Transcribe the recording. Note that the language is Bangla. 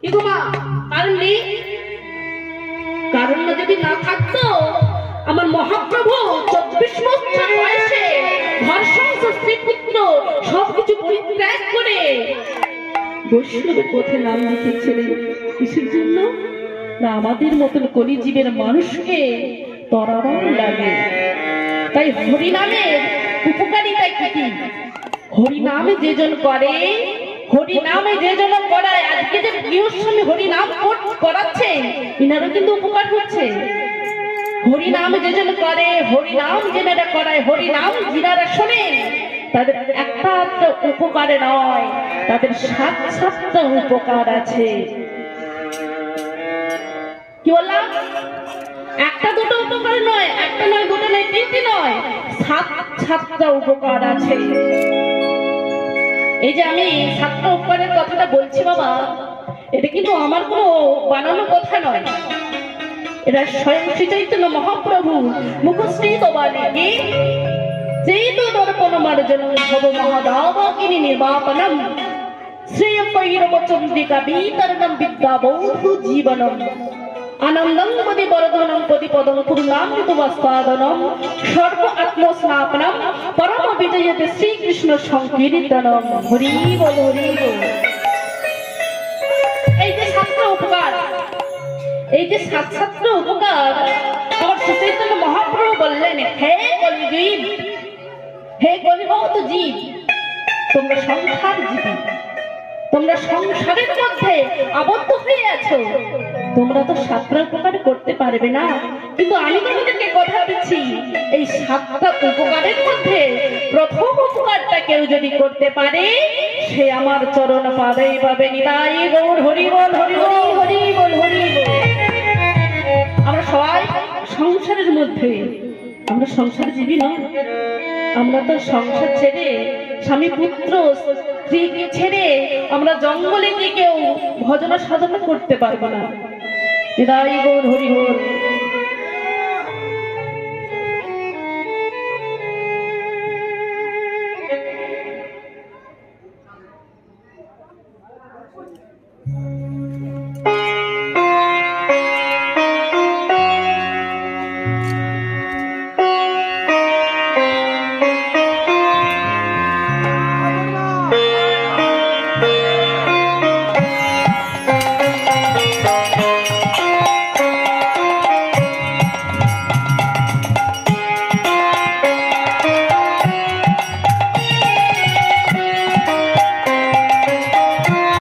কি গো মা, কারণ নেই? কারণ যদি না থাকতো আমার মহাপ্রভু 24 বছর বয়সে ঘর সংসার স্ত্রী পুত্র সবকিছু পরিত্যাগ করে বৈষ্ণবের পথে নাম লিখেছিলেন। কিসের জন্য? না আমাদের মতন কলিজীবের মানুষকে তরাবার লাগে। তাই হরিনামের উপকারিতা কি? হরিনামে যে জন করে, হরিনামে যে জন করায়, আজকে যে গৃহস্বামী হরিনাম করাচ্ছে ইনারও কিন্তু উপকার হচ্ছে। হরিনাম যে জন করে, হরিনাম যেনারা করায়, হরিনাম যিনারা শোনেন তাদের একটা উপকারে নয়, তাদের 7 উপকার আছে। কি বললাম? একটা দুটো উপকার নয়, একটা নয়, দুটো নয়, 3টি নয়, 7টা উপকার আছে। এই যে আমি 7টা উপকারের কথাটা বলছি বাবা, এটা কিন্তু আমার কোনো বানানো কথা নয়, এটা স্বয়ং শ্রী চৈতন্য মহাপ্রভু মুখশ্রীত বাণী। চেতু দর্পণ মার্জনম ভব মহাদাবাকিনী নির্বাপনম শ্রেয় কৈরব চন্দ্রিকা বিতরণম বিদ্যাবৌধু জীবনম আনন্দং পদি বরধনম পদি পদম পূর্ণামৃত বস্তাদনম সর্ব আত্মস্নাপনম পরম বিজয়তে শ্রীকৃষ্ণ সংকীর্তনম। হরি বল, হরি বল। এই যে 7টা উপকার, এই যে 7 উপকার আমার শ্রী চৈতন্য মহাপ্রভু বললেন, হে কলিজীব, হে কলিভক্ত জীব, তোমরা সংসার জীবী, তোমরা সংসারের মধ্যে আবদ্ধ হয়ে আছো, তোমরা তো 7টা উপকার করতে পারবে না, কিন্তু আমি তোমাদেরকে কথা দিচ্ছি এই 7টা উপকারের মধ্যে প্রথম উপকারটা কেউ যদি করতে পারে সে আমার চরণ পাবেই পাবে। নিতাই গৌর হরি বল, হরি বল, হরি বল, হরি বল। আমরা সবাই সংসারের মধ্যে, আমরা সংসার জীবী নয়, আমরা তো সংসার ছেড়ে স্বামী পুত্র স্ত্রীকে ছেড়ে আমরা জঙ্গলে গিয়ে কেউ ভজনা সাধনা করতে পারবো না। হৃদয় গৌর হরি হর।